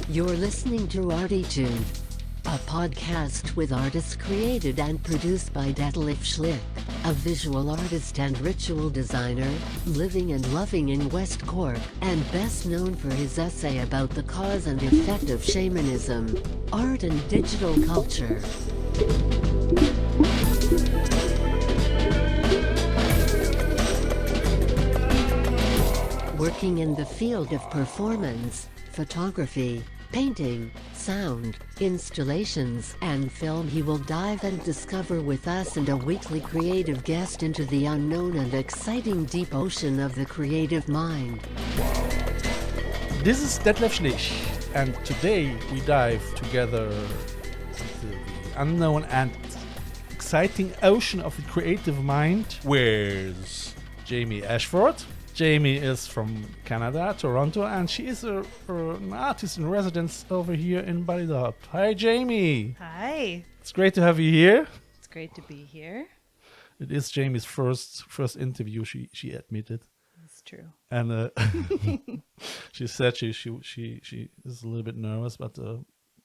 You're listening to ArTEEtude, a podcast with artists created and produced by Detlef Schlich, a visual artist and ritual designer, living and loving in West Cork, and best known for his essay about the cause and effect of shamanism, art and digital culture. Working in the field of performance, photography, painting, sound, installations, and film, he will dive and discover with us and a weekly creative guest into the unknown and exciting deep ocean of the creative mind. This is Detlef Schlich, and today we dive together into the unknown and exciting ocean of the creative mind with Jamie Ashforth. Jamie is from Canada, Toronto, and she is an artist in residence over here in Ballydop. Hi, Jamie. Hi. It's great to have you here. It's great to be here. It is Jamie's first interview. She admitted. It's true. And she said she is a little bit nervous, but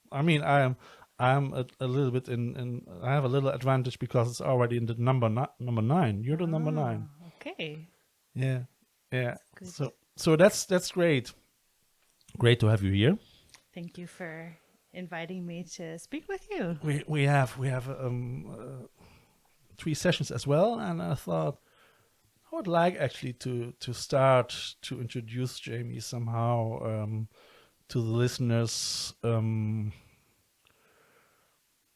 I mean I'm a little bit in. I have a little advantage because it's already in the number 9. You're the number 9. Okay. Yeah. Yeah, so that's great. Great to have you here. Thank you for inviting me to speak with you. We have 3 sessions as well, and I thought I would like actually to start to introduce Jamie somehow to the listeners.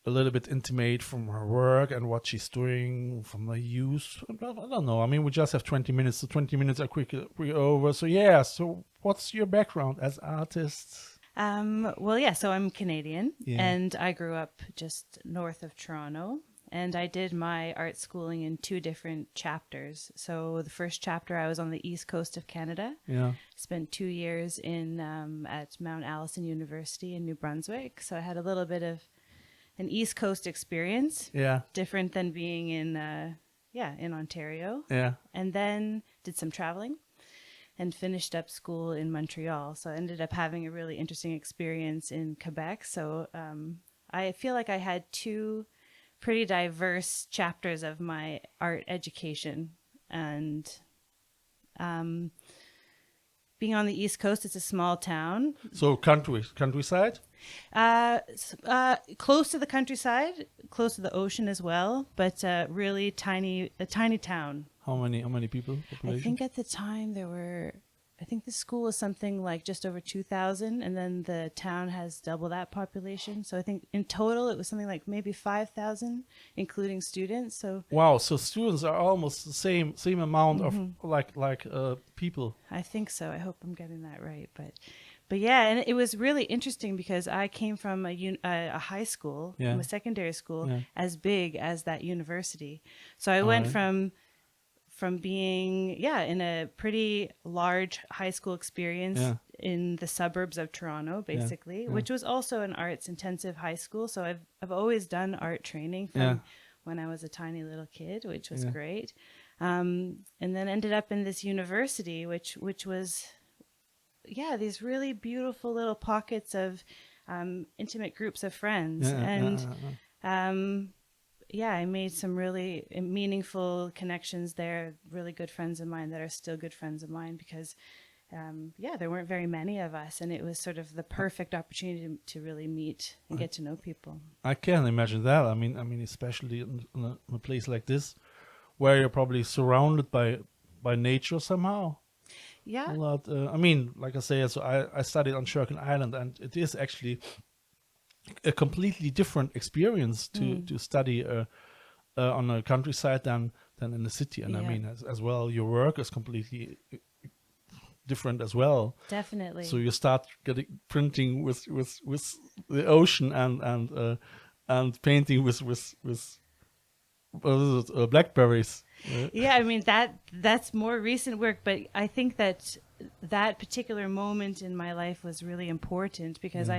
A little bit intimate from her work and what she's doing, from her use. I don't know. I mean, we just have 20 minutes, so 20 minutes are quickly over. So yeah, so what's your background as artist? So I'm Canadian, and I grew up just north of Toronto, and I did my art schooling in 2 different chapters. So the first chapter, I was on the east coast of Canada. Yeah. Spent 2 years in at Mount Allison University in New Brunswick. So I had a little bit of an East Coast experience, different than being in Ontario. Yeah, and then did some traveling, and finished up school in Montreal. So I ended up having a really interesting experience in Quebec. So I feel like I had 2 pretty diverse chapters of my art education, and being on the East Coast, it's a small town. So countryside? Close to the countryside, close to the ocean as well, but really a tiny town. How many people? Population? I think at the time the school was something like just over 2,000, and then the town has double that population. So I think in total it was something like maybe 5,000, including students. So wow, so students are almost the same amount of like people. I think so. I hope I'm getting that right, but yeah, and it was really interesting because I came from a high school, from a secondary school, as big as that university. So I went from being in a pretty large high school experience in the suburbs of Toronto, basically, which was also an arts intensive high school. So I've always done art training from when I was a tiny little kid, which was great. And then ended up in this university, which was these really beautiful little pockets of intimate groups of friends. I made some really meaningful connections there, really good friends of mine that are still good friends of mine because, there weren't very many of us, and it was sort of the perfect opportunity to really meet and get to know people. I can't imagine that. I mean, especially in a place like this, where you're probably surrounded by nature somehow. Yeah. A lot. I mean, like I say, so I studied on Sherkin Island, and it is actually a completely different experience to study on a countryside than in the city. And I mean, as well, your work is completely different as well. Definitely. So you start printing with the ocean and painting with blackberries. Yeah, I mean that's more recent work, but I think that particular moment in my life was really important because I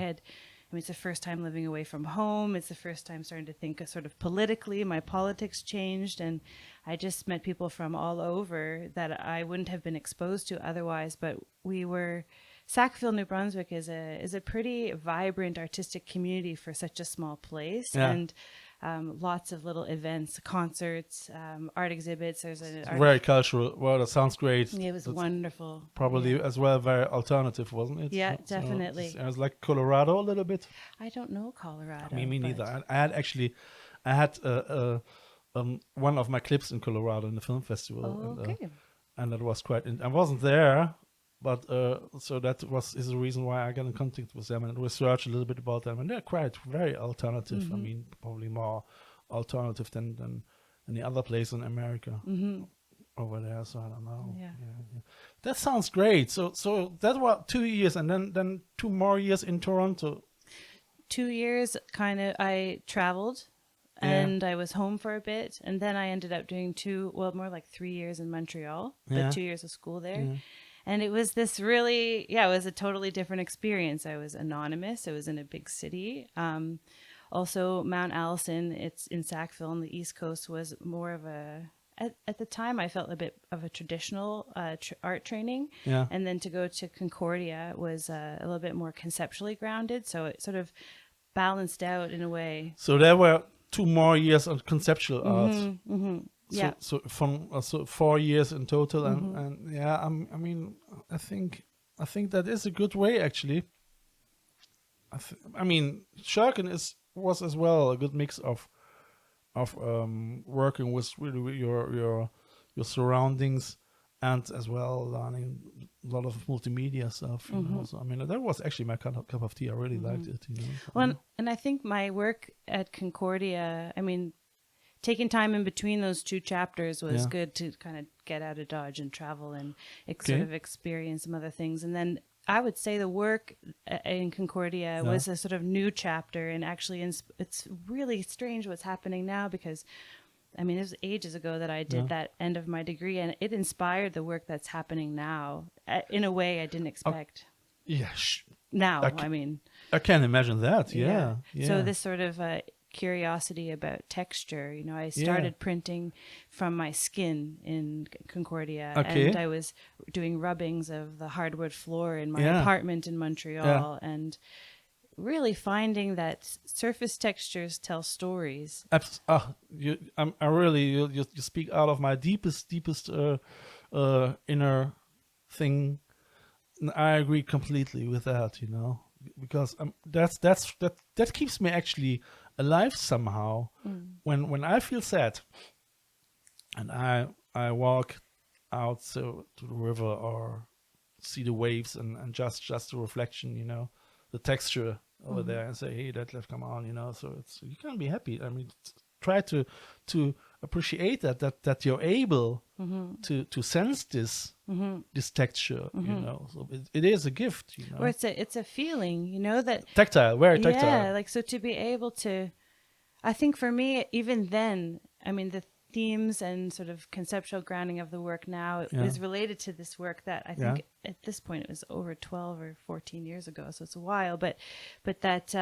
mean, it's the first time living away from home. It's the first time starting to think sort of politically. My politics changed, and I just met people from all over that I wouldn't have been exposed to otherwise. But Sackville, New Brunswick is a pretty vibrant artistic community for such a small place, and lots of little events, concerts, art exhibits. There's very cultural. Well, that sounds great. It was wonderful. Probably as well very alternative, wasn't it? Yeah, definitely. It was like Colorado a little bit. I don't know Colorado. Me neither. I had one of my clips in Colorado in the film festival. Oh, okay. And that was quite. I wasn't there, but so that is the reason why I got in contact with them and researched a little bit about them, and they're quite very alternative. I mean, probably more alternative than any other place in America over there. So I don't know. Yeah. That sounds great. So that was 2 years, and then 2 more years in Toronto. 2 years, kind of. I traveled. And I was home for a bit, and then I ended up doing more like 3 years in Montreal, but 2 years of school there. Yeah. And it was this it was a totally different experience. I was anonymous. I was in a big city. Also, Mount Allison, it's in Sackville on the East Coast, was more of at the time, I felt a bit of a traditional art training. Yeah. And then to go to Concordia was a little bit more conceptually grounded. So it sort of balanced out in a way. So there were 2 more years of conceptual art. Mm-hmm. Yeah. So from 4 years in total, and yeah, I mean, I think that is a good way actually. I mean, Schurken was as well a good mix of working with really your surroundings and as well learning a lot of multimedia stuff. You know? So I mean, that was actually my cup of tea. I really liked it. You know? Well, and I think my work at Concordia, I mean, taking time in between those 2 chapters was good to kind of get out of Dodge and travel and sort of experience some other things. And then I would say the work in Concordia was a sort of new chapter, and actually it's really strange what's happening now, because I mean, it was ages ago that I did that end of my degree, and it inspired the work that's happening now in a way I didn't expect. Now, I can't imagine that. Yeah. So this sort of curiosity about texture, you know, I started printing from my skin in Concordia, and I was doing rubbings of the hardwood floor in my apartment in Montreal, and really finding that surface textures tell stories. You speak out of my deepest inner thing. I agree completely with that, you know, because that keeps me actually alive somehow. When I feel sad and I walk out to the river or see the waves and just the reflection, you know, the texture over there, and say, hey, Detlef, come on, you know. So you can be happy. I mean, try to appreciate that you're able to sense this texture, you know. So it is a gift, you know. Or it's a feeling, you know, that tactile, very tactile. Yeah, like, so to be able to, I think for me, even then, I mean, the themes and sort of conceptual grounding of the work now is related to this work that I think at this point it was over 12 or 14 years ago, so it's a while, but that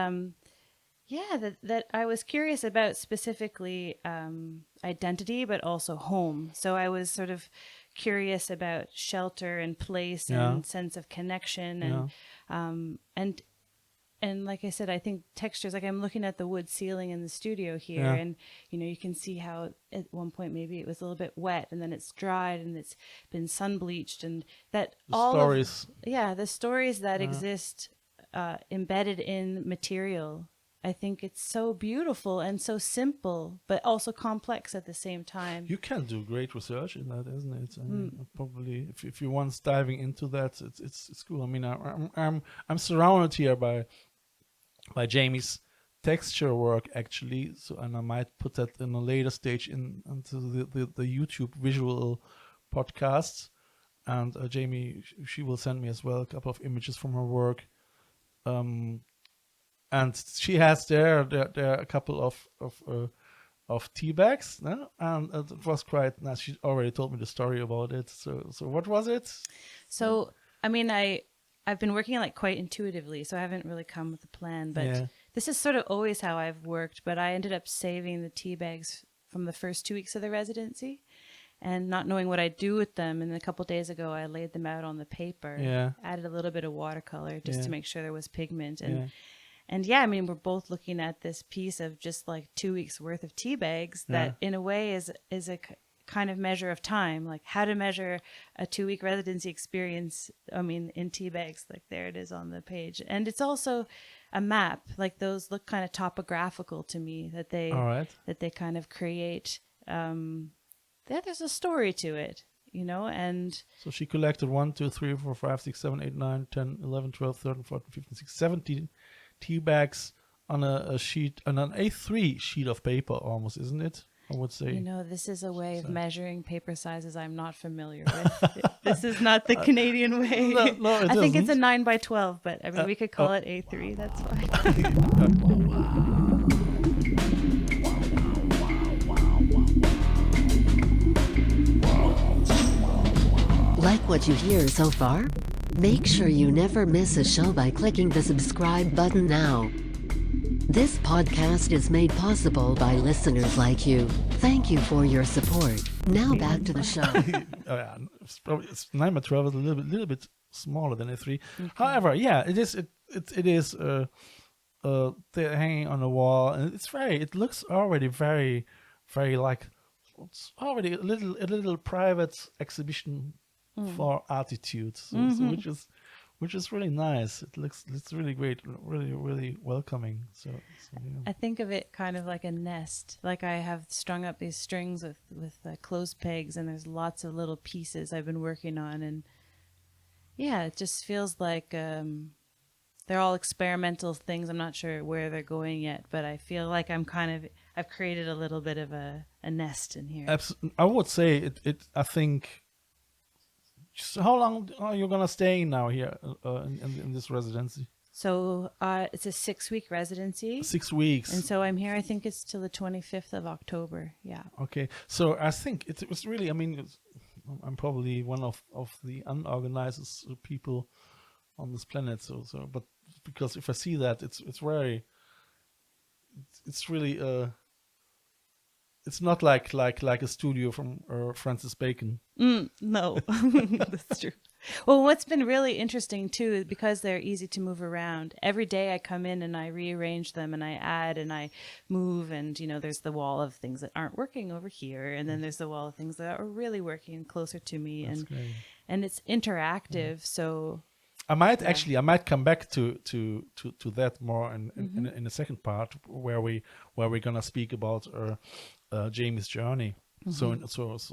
that I was curious about specifically identity, but also home. So I was sort of curious about shelter and place and sense of connection, and like I said, I think textures, like I'm looking at the wood ceiling in the studio here, and you know, you can see how at one point maybe it was a little bit wet, and then it's dried, and it's been sun bleached, and that the stories that exist embedded in material. I think it's so beautiful and so simple, but also complex at the same time. You can do great research in that, isn't it? I mean, probably if you're once diving into that, it's cool. I mean, I'm surrounded here by Jamie's texture work actually. So, and I might put that in a later stage into the YouTube visual podcasts. And Jamie, she will send me as well a couple of images from her work. And she has there a couple of tea bags, no? And it was quite nice. She already told me the story about it. So what was it? So I mean, I've been working like quite intuitively, so I haven't really come with a plan. But this is sort of always how I've worked. But I ended up saving the tea bags from the first 2 weeks of the residency, and not knowing what I'd do with them. And a couple of days ago, I laid them out on the paper, added a little bit of watercolor just to make sure there was pigment. And I mean, we're both looking at this piece of just like 2 weeks worth of tea bags that in a way is a kind of measure of time, like how to measure a 2 week residency experience. I mean, in tea bags, like there it is on the page. And it's also a map, like those look kind of topographical to me, that they kind of create, there's a story to it, you know. And so she collected 1, 2, 3, 4, 5, 6, 7, 8, 9, 10, 11, 12, 13, 14, 15, 16, 17 tea bags on a sheet, on an A3 sheet of paper almost, isn't it? I would say. You know, this is a way of measuring paper sizes I'm not familiar with. This is not the Canadian way. No, I think it's a 9 by 12, but I mean, we could call it A3. That's fine. Like what you hear so far? Make sure you never miss a show by clicking the subscribe button now. This podcast is made possible by listeners like you. Thank you for your support. Now back to the show. It's 9 by 12 is a little bit smaller than A3. Okay. However, it is. It is. They're hanging on the wall, and it looks already very, very like it's already a little private exhibition for ArTEEtude, so which is really nice. It's really great, really welcoming. So I think of it kind of like a nest. Like I have strung up these strings with clothes pegs, and there's lots of little pieces I've been working on, and it just feels like they're all experimental things. I'm not sure where they're going yet, but I feel like I've created a little bit of a nest in here. I would say it. I think. So how long are you gonna stay now here in this residency? So it's a 6 week residency. 6 weeks. And so I'm here. I think it's till the 25th of October. Yeah. Okay. So I think it was really. I mean, I'm probably one of the unorganized people on this planet. So but because if I see that, it's really it's not like a studio from Francis Bacon. No, that's true. Well, what's been really interesting too is because they're easy to move around. Every day I come in and I rearrange them and I add and I move, and you know, there's the wall of things that aren't working over here, and then there's the wall of things that are really working closer to me. That's great. And it's interactive. Yeah. So I might come back to that more in the second part where we're gonna speak about Jamie's journey. So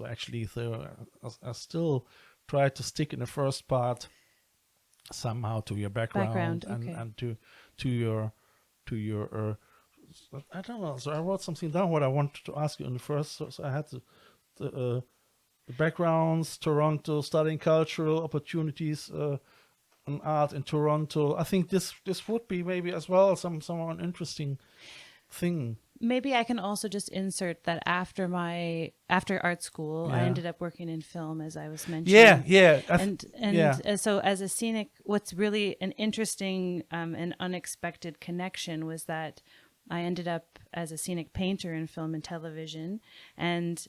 actually, I still try to stick in the first part somehow to your background. Okay. and to your I don't know. So I wrote something down what I wanted to ask you in the first. So I had the backgrounds, Toronto, studying cultural opportunities. On art in Toronto. I think this would be maybe as well some interesting thing. Maybe I can also just insert that after art school, I ended up working in film, as I was mentioning. So as a scenic, what's really an interesting and unexpected connection was that I ended up as a scenic painter in film and television, and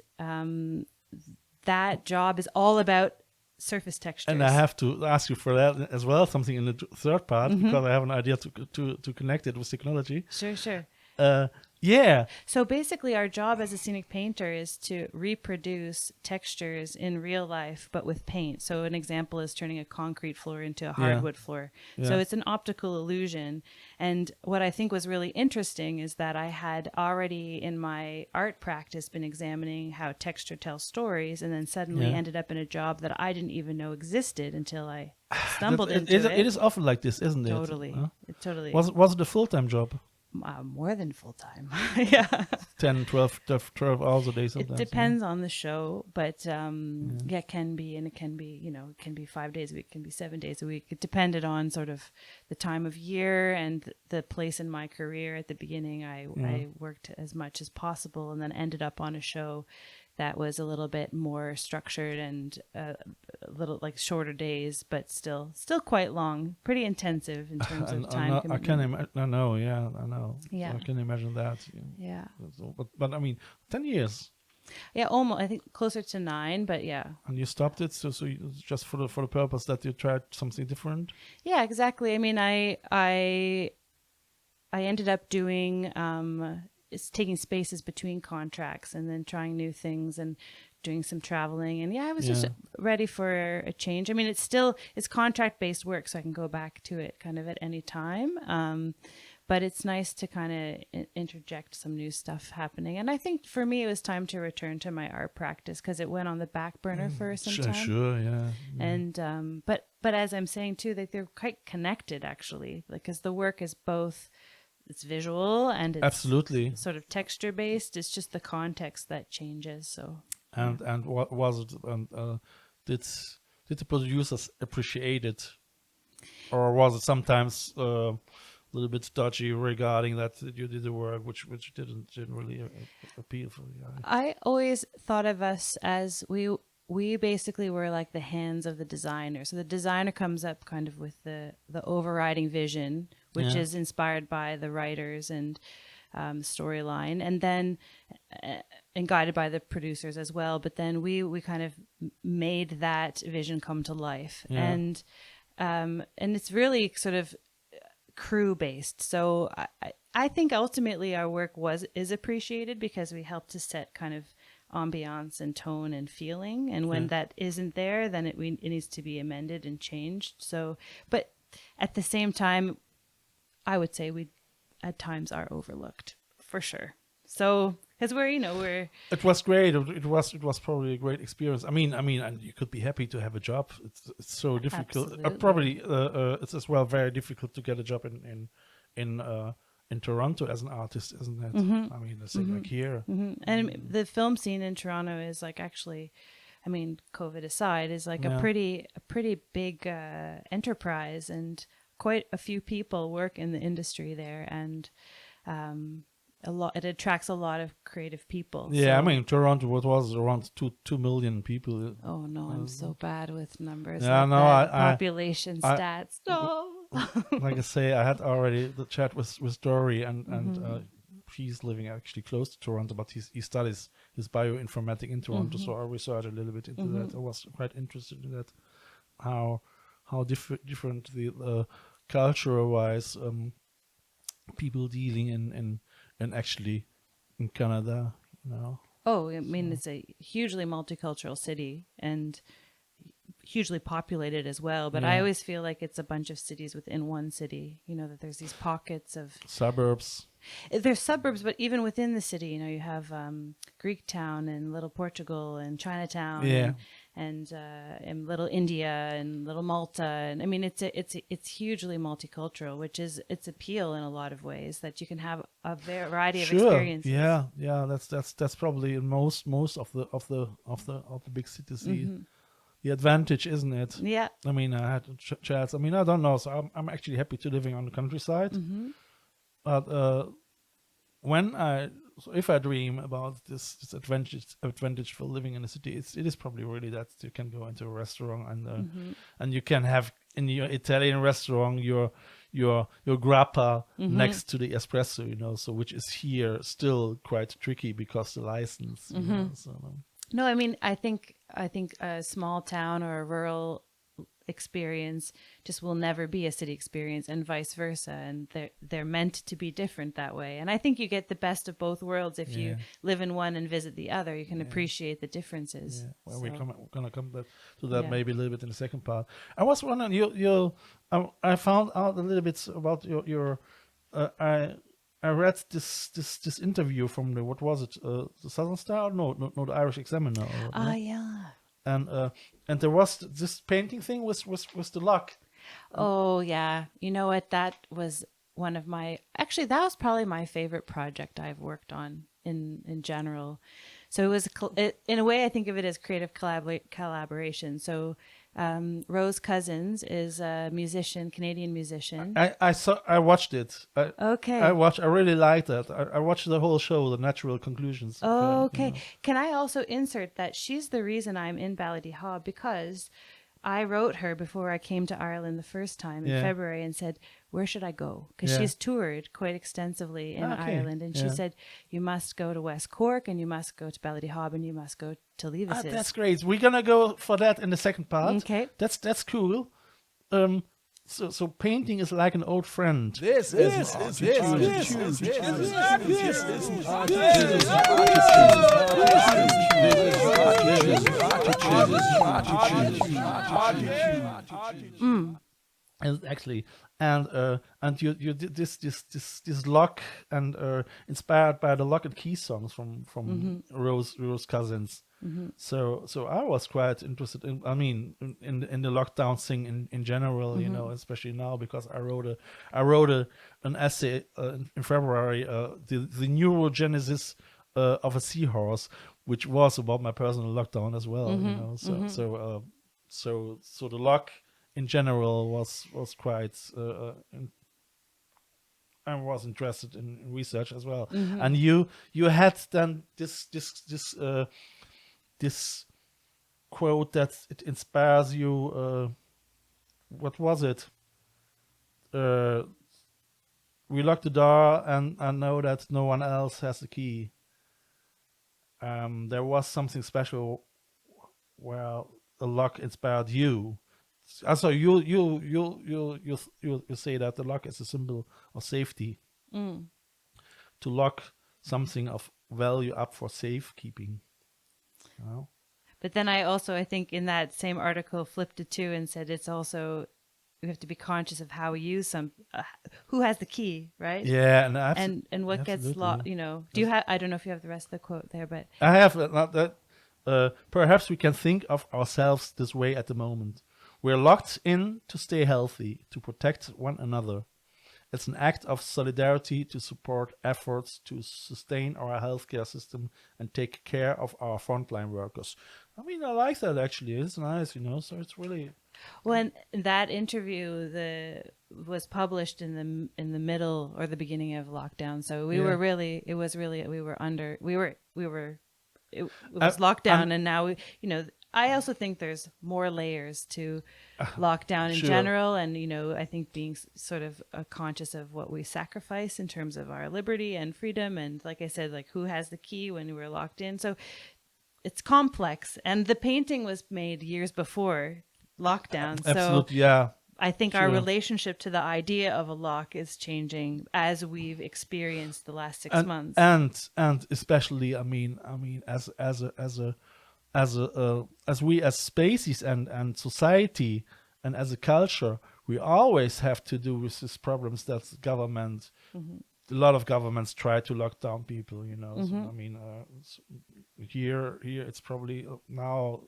that job is all about surface textures. And I have to ask you for that as well, something in the third part, because I have an idea to connect it with technology. Sure. So basically our job as a scenic painter is to reproduce textures in real life, but with paint. So an example is turning a concrete floor into a hardwood floor. Yeah. So it's an optical illusion. And what I think was really interesting is that I had already in my art practice been examining how texture tells stories, and then suddenly ended up in a job that I didn't even know existed until I stumbled into it. It is often like this, isn't it? Totally. Huh? It totally. Was it a full-time job? More than full time. 10, 12 hours a day sometimes. It depends on the show, but it can be, and it can be, it can be 5 days a week, it can be 7 days a week. It depended on sort of the time of year and the place in my career. At the beginning, I worked as much as possible, and then ended up on a show that was a little bit more structured and a little like shorter days, but still quite long, pretty intensive in terms of time commitment. I can imagine. I know. Yeah. I can imagine that. Yeah. But I mean, 10 years. Yeah, almost. I think closer to 9, but yeah. And you stopped it, so just for the purpose that you tried something different. Yeah, exactly. I mean, I ended up doing taking spaces between contracts and then trying new things and doing some traveling. And I was just ready for a change. I mean, it's contract based work, so I can go back to it kind of at any time. But it's nice to kind of interject some new stuff happening. And I think for me, it was time to return to my art practice because it went on the back burner for some time. Sure, yeah. And but as I'm saying too, that they're quite connected actually, because the work is both, it's visual and it's absolutely sort of texture based. It's just the context that changes. So and what was it? And did the producers appreciate it, or was it sometimes a little bit dodgy regarding that you did the work which didn't really appeal for you? I always thought of us as we basically were like the hands of the designer. So the designer comes up kind of with the overriding vision, which is inspired by the writers and storyline, and then and guided by the producers as well. But then we kind of made that vision come to life, and it's really sort of crew based. So I think ultimately our work is appreciated because we helped to set kind of ambiance and tone and feeling, and when that isn't there, then it needs to be amended and changed. So, but at the same time, I would say we at times are overlooked for sure. So because we're it was great. It was probably a great experience. I mean, and you could be happy to have a job. It's so difficult. Probably it's as well very difficult to get a job in Toronto as an artist, isn't it? I mean, the same like here. And the film scene in Toronto is like actually, I mean, COVID aside, is like a pretty big enterprise, and quite a few people work in the industry there, and it attracts a lot of creative people. Yeah, I mean, Toronto was around 2 million people. Oh no, I'm so bad with numbers. Yeah, like no, population stats. No. Like I say, I had already the chat with Dory, and he's living actually close to Toronto, but he studies his bioinformatics in Toronto, so I researched a little bit into that. I was quite interested in that, how different the culture-wise people dealing in actually in Canada, Oh, I mean, it's a hugely multicultural city and hugely populated as well, but I always feel like it's a bunch of cities within one city, that there's these pockets of suburbs. There's suburbs, but even within the city, you have Greektown and Little Portugal and Chinatown and Little India and Little Malta, and I mean it's hugely multicultural, which is its appeal in a lot of ways, that you can have a variety of experiences. Yeah, that's probably in most of the big cities. The advantage, isn't it? Yeah. I mean, I had chats. I mean, I don't know. So I'm actually happy to living on the countryside. But if I dream about this advantage for living in a city, it is probably really that you can go into a restaurant and you can have in your Italian restaurant your grappa next to the espresso, so which is here still quite tricky because the license. No, I mean, I think a small town or a rural experience just will never be a city experience, and vice versa. And they're meant to be different that way. And I think you get the best of both worlds if you live in one and visit the other. You can appreciate the differences. Yeah. Well, we're gonna come back to that maybe a little bit in the second part. I was wondering, I found out a little bit about your I read this interview from the, what was it, the Southern Star? No, the Irish Examiner. Yeah. And there was this painting thing was the luck. Oh yeah, you know what? That was one of that was probably my favorite project I've worked on in general. So it was in a way I think of it as creative collaboration. So Rose Cousins is a musician, Canadian musician. I watched it. Okay. I really liked that. I watched the whole show, The Natural Conclusions. Okay. You know. Can I also insert that she's the reason I'm in Ballydehob, because I wrote her before I came to Ireland the first time in February and said, where should I go? Because she's toured quite extensively in Ireland. And she said, you must go to West Cork, and you must go to Ballydehob, and you must go to Levis's. That's great. We're going to go for that in the second part. Okay. That's cool. So painting is like an old friend. This is Actually, and you did this lock, and inspired by the Lock and Key songs from Rose Cousins. So I was quite interested in, I mean, in the lockdown thing in general, you know, especially now, because I wrote an essay in February, the neurogenesis of a seahorse, which was about my personal lockdown as well, you know. So the lock in general was quite. I was interested in research as well, and you had then this quote that it inspires you. What was it? We lock the door and know that no one else has the key. There was something special where the lock inspired you. So you say that the lock is a symbol of safety. To lock something of value up for safekeeping. You know? But then I think in that same article flipped it too and said it's also, we have to be conscious of how we use who has the key, right? Yeah, and what gets lost. You know, do you have? I don't know if you have the rest of the quote there, but I have that. Perhaps we can think of ourselves this way at the moment. We're locked in to stay healthy, to protect one another. It's an act of solidarity to support efforts to sustain our healthcare system and take care of our frontline workers. I mean, I like that actually. It's nice, you know. So it's really. Well, and that interview was published in the middle or the beginning of lockdown. So we were really, it was lockdown, and now you know. I also think there's more layers to lockdown in general. And, you know, I think being sort of conscious of what we sacrifice in terms of our liberty and freedom. And like I said, like who has the key when we were locked in. So it's complex. And the painting was made years before lockdown. Absolutely, I think our relationship to the idea of a lock is changing as we've experienced the last 6 months. And especially, I mean, as we as species and society and as a culture, we always have to do with these problems that government, a lot of governments try to lock down people, you know. So, I mean, here it's probably now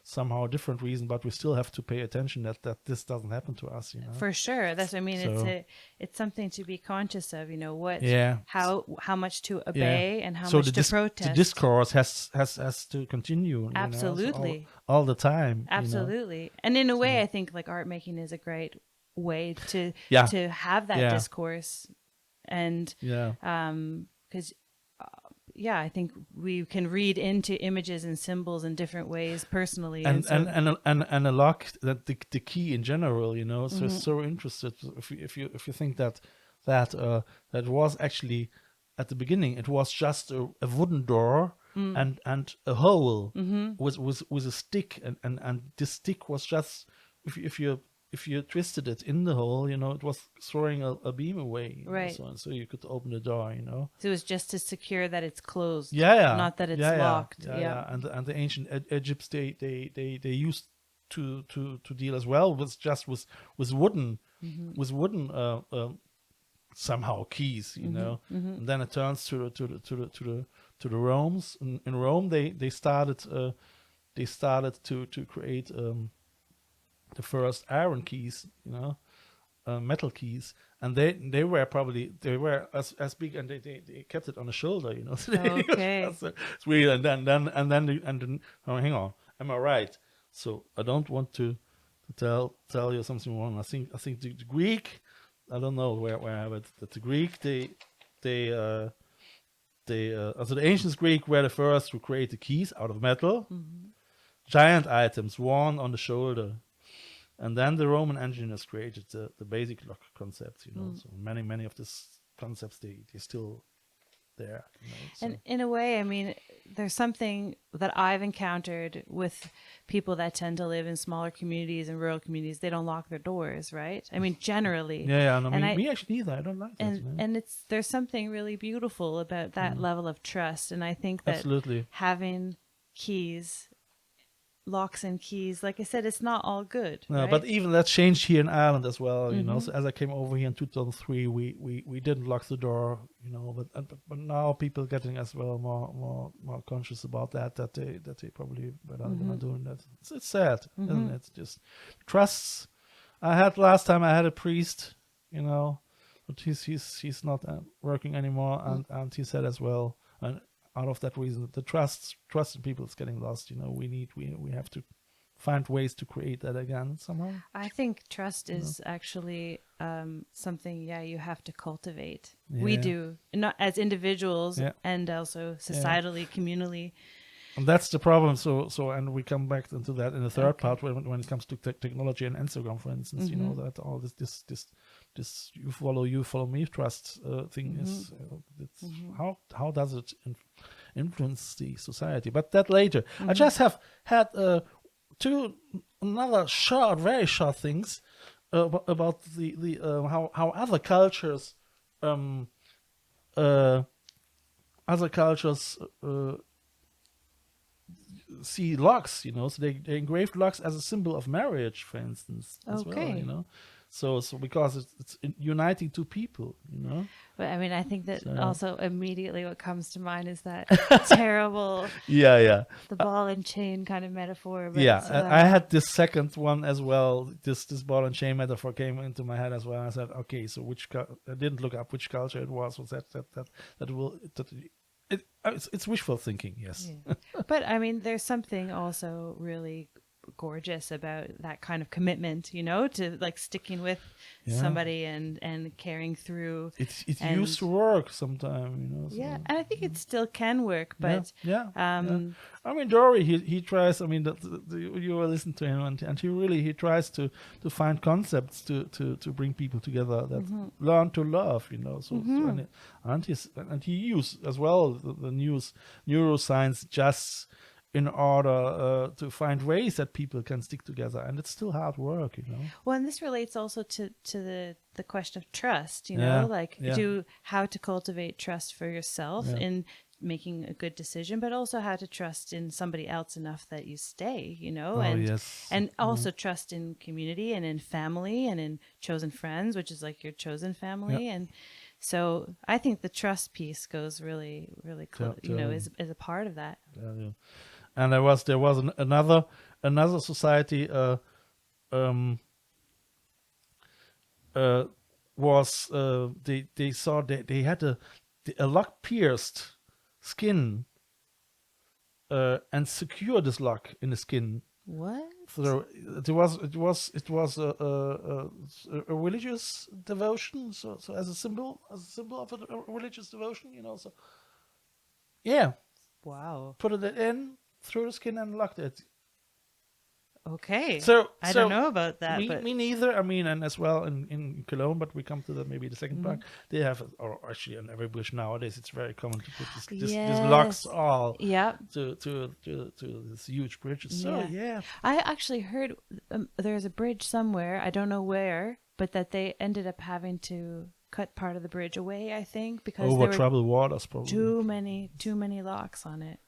somehow a different reason, but we still have to pay attention that this doesn't happen to us, you know. For sure, that's what I mean. So, it's something to be conscious of, you know. How much to obey and how much to protest. The discourse has to continue. Absolutely, you know, so all the time. Absolutely, you know? And in a way, I think like art making is a great way to have that discourse, and because. I think we can read into images and symbols in different ways personally, and a lock, that the key in general, you know. So interested if you think that was actually at the beginning it was just a wooden door and a hole with a stick, and this stick was just if you twisted it in the hole, you know, it was throwing a beam away, right? Know, so you could open the door, you know. So it was just to secure that it's closed, not that it's locked. And the ancient Egypts, they used to deal as well with wooden somehow keys, you know. And then it turns to the Romans. In Rome, they started to create the first iron keys, you know, metal keys, and they were as big, and they kept it on the shoulder, you know. So okay. it's weird. And then hang on, am I right? So I don't want to tell you something wrong. I think the Greek, I don't know where I have it. That the Greek also the ancient Greek were the first to create the keys out of metal, giant items worn on the shoulder, and then the Roman engineers created the basic lock concepts. So many of these concepts they still there. And in a way, I mean, there's something that I've encountered with people that tend to live in smaller communities and rural communities. They don't lock their doors, right? I mean, generally. Yeah. No, me actually either. I don't like that. And there's something really beautiful about that level of trust. And I think that absolutely having keys, locks and keys, like I said, it's not all good. No, right? but even that changed here in Ireland as well. So as I came over here in 2003, we didn't lock the door. But now people getting as well more conscious about that they probably better not doing that. It's sad, isn't it? It's just trusts. Last time I had a priest, but he's not working anymore, and he said as well, and out of that reason, the trust in people is getting lost. We have to find ways to create that again somehow. I think trust is actually something, you have to cultivate. Yeah. We do, not as individuals and also societally, communally. And that's the problem. So, and we come back into that in the third part when it comes to technology and Instagram, for instance. That all this you follow me trust thing is how does it influence the society? But that later. I just have had very short things about the how other cultures see locks, so they engraved locks as a symbol of marriage, for instance, as well, so because it's uniting two people, But I mean, I think that also immediately what comes to mind is that terrible the ball and chain kind of metaphor. But I had this second one as well. This ball and chain metaphor came into my head as well. I said, okay, so I didn't look up which culture it was it's wishful thinking, yes. Yeah. But I mean, there's something also really gorgeous about that kind of commitment, to like sticking with somebody and carrying through. It used to work sometime, and I think it still can work, but I mean, Dory, he tries. I mean, you will listen to him, and he tries to find concepts to bring people together that learn to love, and he uses as well the neuroscience just in order to find ways that people can stick together, and it's still hard work, Well, and this relates also to the question of trust, how to cultivate trust for yourself in making a good decision, but also how to trust in somebody else enough that you stay, and also trust in community and in family and in chosen friends, which is like your chosen family, and so I think the trust piece goes really, really close, is a part of that. And there was another society they saw they had a lock pierced skin and secure this lock in the skin. What? So it was a religious devotion. So as a symbol of a religious devotion, so wow. Put it in through the skin and locked it. Okay. So I don't know about that. Me neither. I mean, and as well in Cologne, but we come to that maybe the second part. They have, or actually on every bridge nowadays, it's very common to put these locks all to this huge bridges. So I actually heard there's a bridge somewhere, I don't know where, but that they ended up having to cut part of the bridge away, I think, because there were troubled waters, probably too many locks on it.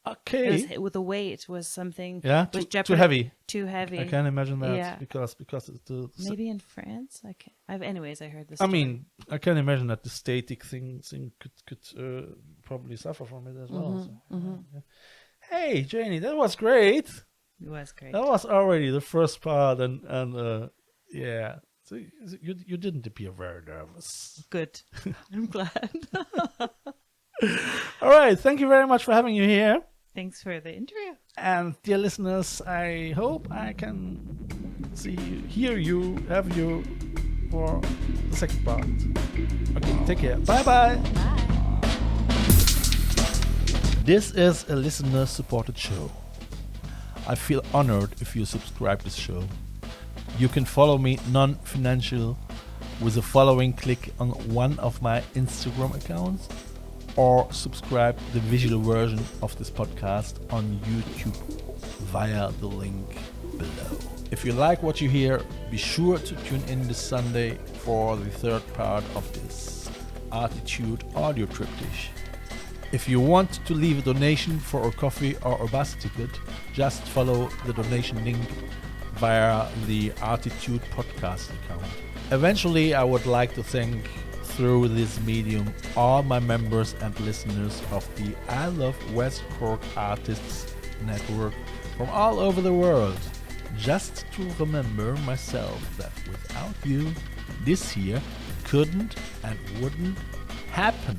Okay. With the weight was something. Yeah, too heavy. Too heavy. I can't imagine that. Yeah. because maybe in France. Anyways, I heard this. I mean, I can imagine that the static thing could probably suffer from it as well. Hey, Janie, that was great. It was great. That was already the first part, and So you didn't appear very nervous. Good. I'm glad. All right. Thank you very much for having you here. Thanks for the interview. And dear listeners, I hope I can hear you, have you for the second part. Okay, take care. Bye-bye. Bye. This is a listener-supported show. I feel honored if you subscribe this show. You can follow me non-financial with a following click on one of my Instagram accounts, or subscribe the visual version of this podcast on YouTube via the link below. If you like what you hear, be sure to tune in this Sunday for the third part of this ArTEEtude audio triptych. If you want to leave a donation for a coffee or a bus ticket, just follow the donation link via the ArTEEtude podcast account. Eventually, I would like to thank, through this medium, all my members and listeners of the I Love West Cork Artists Network from all over the world. Just to remember myself that without you, this here couldn't and wouldn't happen.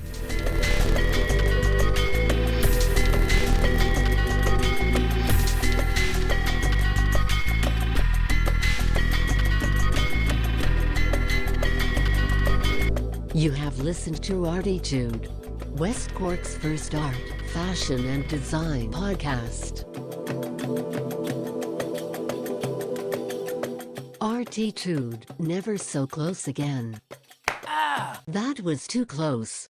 You have listened to ArTEEtude, West Cork's first art, fashion and design podcast. ArTEEtude, never so close again. That was too close.